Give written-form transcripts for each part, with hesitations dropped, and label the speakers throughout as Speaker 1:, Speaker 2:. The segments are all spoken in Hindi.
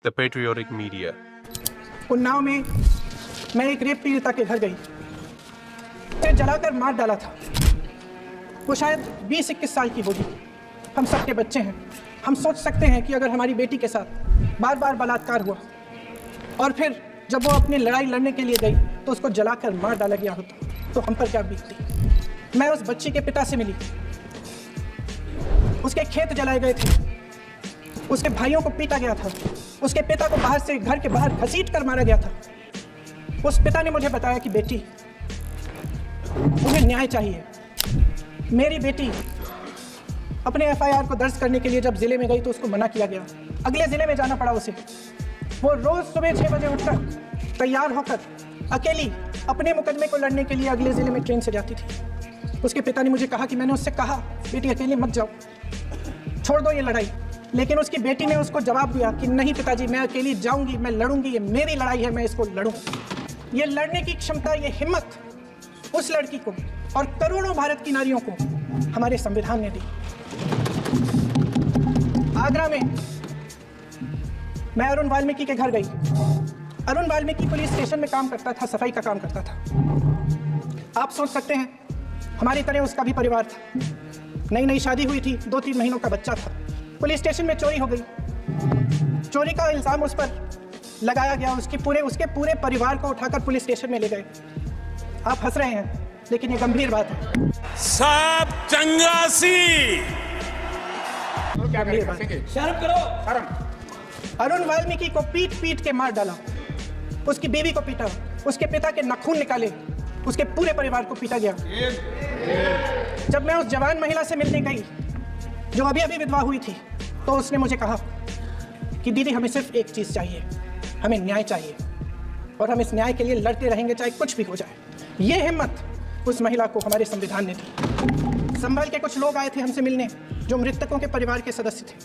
Speaker 1: the patriotic media.
Speaker 2: उन्नाव में मैं एक रेप पीड़िता के घर गई, फिर जलाकर मार डाला था। वो शायद 20-21 साल की होगी। हम सबके बच्चे हैं। हम सोच सकते हैं कि अगर हमारी बेटी के साथ बार बार बलात्कार हुआ और फिर जब वो अपनी लड़ाई लड़ने के लिए गई तो उसको जलाकर मार डाला गया होता तो हम पर क्या बीतती। मैं उस बच्ची के पिता से मिली। उसके खेत जलाए गए थे, उसके भाइयों को पीटा गया था, उसके पिता को बाहर से घर के बाहर घसीट कर मारा गया था। उस पिता ने मुझे बताया कि बेटी, मुझे न्याय चाहिए। मेरी बेटी अपने एफआईआर को दर्ज करने के लिए जब जिले में गई तो उसको मना किया गया। अगले जिले में जाना पड़ा उसे। वो रोज सुबह 6 बजे उठकर तैयार होकर अकेली अपने मुकदमे को लड़ने के लिए अगले जिले में ट्रेन से जाती थी। उसके पिता ने मुझे कहा कि मैंने उससे कहा, बेटी अकेली मत जाओ, छोड़ दो ये लड़ाई। लेकिन उसकी बेटी ने उसको जवाब दिया कि नहीं पिताजी, मैं अकेली जाऊंगी, मैं लड़ूंगी, ये मेरी लड़ाई है, मैं इसको लड़ूंगी। ये लड़ने की क्षमता, ये हिम्मत उस लड़की को और करोड़ों भारत की नारियों को हमारे संविधान ने दी। आगरा में मैं अरुण वाल्मीकि के घर गई। अरुण वाल्मीकि पुलिस स्टेशन में काम करता था, सफाई का काम करता था। आप सोच सकते हैं हमारी तरह उसका भी परिवार था। नई नई शादी हुई थी, 2-3 महीनों का बच्चा था। पुलिस स्टेशन में चोरी हो गई। चोरी का इल्जाम उस पर लगाया गया। उसके पूरे परिवार को उठाकर पुलिस स्टेशन में ले गए। आप हंस रहे हैं लेकिन ये गंभीर बात है।
Speaker 3: साहब चंगासी,
Speaker 2: शर्म करो। अरुण वाल्मीकि को पीट पीट के मार डाला, उसकी बीवी को पीटा, उसके पिता के नाखून निकाले, उसके पूरे परिवार को पीटा गया। जब मैं उस जवान महिला से मिलने गई जो अभी अभी विधवा हुई थी तो उसने मुझे कहा कि दीदी हमें सिर्फ एक चीज चाहिए, हमें न्याय चाहिए और हम इस न्याय के लिए लड़ते रहेंगे चाहे कुछ भी हो जाए। ये हिम्मत उस महिला को हमारे संविधान ने दी। संभल के कुछ लोग आए थे हमसे मिलने जो मृतकों के परिवार के सदस्य थे।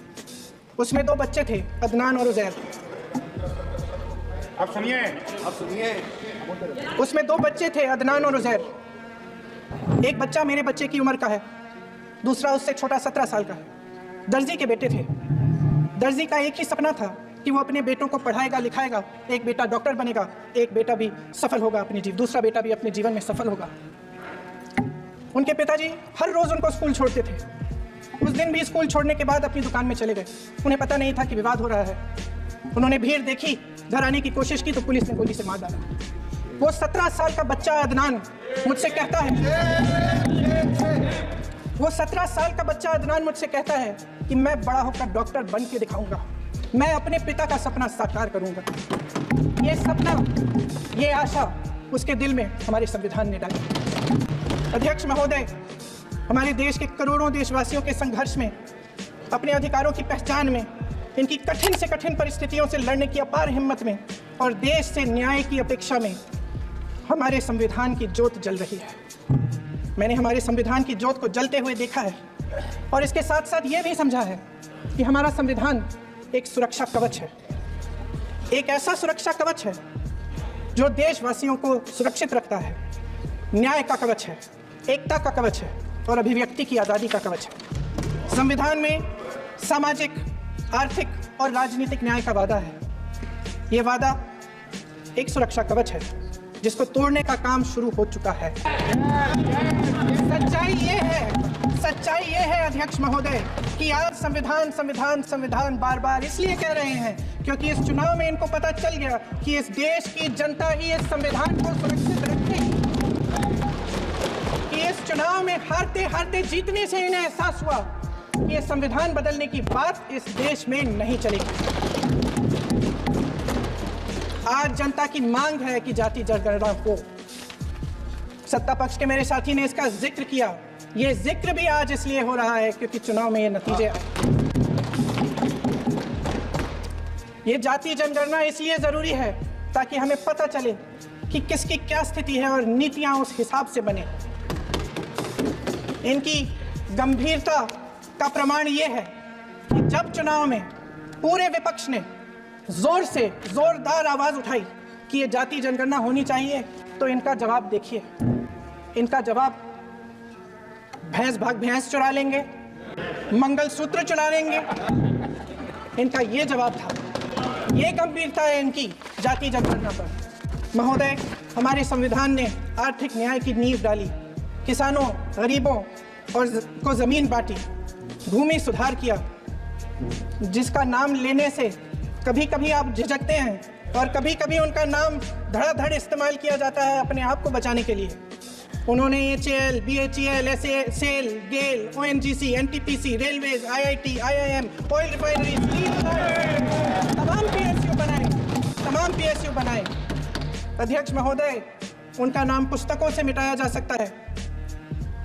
Speaker 2: उसमें 2 बच्चे थे, अदनान और उजैर।
Speaker 4: आप सुनिए।
Speaker 2: उसमें 2 बच्चे थे, अदनान और उजैर। एक बच्चा मेरे बच्चे की उम्र का है, दूसरा उससे छोटा 17 साल का है। दर्जी के बेटे थे। दर्जी का एक ही सपना था कि वो अपने बेटों को पढ़ाएगा लिखाएगा। एक बेटा डॉक्टर बनेगा, एक बेटा भी सफल होगा दूसरा बेटा भी अपने जीवन में सफल होगा। उनके पिताजी हर रोज उनको स्कूल छोड़ते थे। उस दिन भी स्कूल छोड़ने के बाद अपनी दुकान में चले गए। उन्हें पता नहीं था कि विवाद हो रहा है। उन्होंने भीड़ देखी, घर आने की कोशिश की तो पुलिस ने गोली से मार डाला। वो 17 साल का बच्चा अदनान मुझसे कहता है, वो 17 साल का बच्चा अदनान मुझसे कहता है कि मैं बड़ा होकर डॉक्टर बन के दिखाऊंगा, मैं अपने पिता का सपना साकार करूंगा। ये सपना, ये आशा उसके दिल में हमारे संविधान ने डाली। अध्यक्ष महोदय, हमारे देश के करोड़ों देशवासियों के संघर्ष में, अपने अधिकारों की पहचान में, इनकी कठिन से कठिन परिस्थितियों से लड़ने की अपार हिम्मत में और देश से न्याय की अपेक्षा में हमारे संविधान की ज्योत जल रही है। मैंने हमारे संविधान की ज्योत को जलते हुए देखा है और इसके साथ साथ ये भी समझा है कि हमारा संविधान एक सुरक्षा कवच है। एक ऐसा सुरक्षा कवच है जो देशवासियों को सुरक्षित रखता है, न्याय का कवच है, एकता का कवच है और अभिव्यक्ति की आज़ादी का कवच है। संविधान में सामाजिक, आर्थिक और राजनीतिक न्याय का वादा है। ये वादा एक सुरक्षा कवच है जिसको तोड़ने का काम शुरू हो चुका है। सच्चाई ये है अध्यक्ष महोदय कि आज संविधान बार बार इसलिए कह रहे हैं क्योंकि इस चुनाव में इनको पता चल गया कि इस देश की जनता ही इस संविधान को सुरक्षित रखेगी। कि इस चुनाव में हारते हारते जीतने से इन्हें एहसास हुआ कि ये संविधान बदलने की बात इस देश में नहीं चलेगी। आज जनता की मांग है कि जाति जनगणना हो। सत्ता पक्ष के मेरे साथी ने इसका जिक्र किया। ये जिक्र भी आज इसलिए हो रहा है क्योंकि चुनाव में ये नतीजे आए। ये जाति जनगणना इसलिए जरूरी है ताकि हमें पता चले कि किसकी क्या स्थिति है और नीतियां उस हिसाब से बने। इनकी गंभीरता का प्रमाण ये है कि जब चुनाव में पूरे विपक्ष ने जोरदार आवाज उठाई कि ये जाति जनगणना होनी चाहिए तो इनका जवाब देखिए। इनका जवाब भैंस भाग भैंस चुरा लेंगे, मंगलसूत्र चुरा लेंगे, इनका ये जवाब था। ये गंभीरता है इनकी जाति जनगणना पर। महोदय, हमारे संविधान ने आर्थिक न्याय की नींव डाली, किसानों, गरीबों को जमीन बांटी, भूमि सुधार किया, जिसका नाम लेने से कभी कभी आप झिझकते हैं और कभी कभी उनका नाम धड़ाधड़ इस्तेमाल किया जाता है अपने आप को बचाने के लिए। उन्होंने HAL, BHEL, SEL, गेल, ONGC, NTPC, railways, IIT, IIM, oil refinery, तमाम PSU बनाए। अध्यक्ष महोदय, उनका नाम पुस्तकों से मिटाया जा सकता है,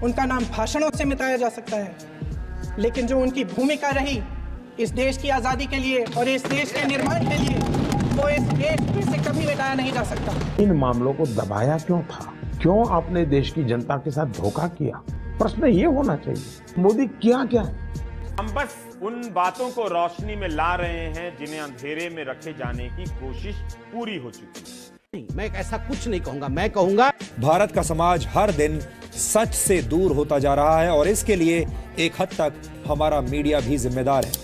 Speaker 2: उनका नाम भाषणों से मिटाया जा सकता है, लेकिन जो उनकी भूमिका रही इस देश की आज़ादी के लिए और इस देश के निर्माण के लिए, वो इस देश में से कभी मिटाया नहीं जा सकता।
Speaker 1: इन मामलों को दबाया क्यों था? क्यों आपने देश की जनता के साथ धोखा किया? प्रश्न ये होना चाहिए, मोदी किया क्या है?
Speaker 4: हम बस उन बातों को रोशनी में ला रहे हैं जिन्हें अंधेरे में रखे जाने की कोशिश पूरी हो चुकी है।
Speaker 5: मैं ऐसा कुछ नहीं कहूंगा, मैं कहूंगा
Speaker 6: भारत का समाज हर दिन सच से दूर होता जा रहा है और इसके लिए एक हद तक हमारा मीडिया भी जिम्मेदार है।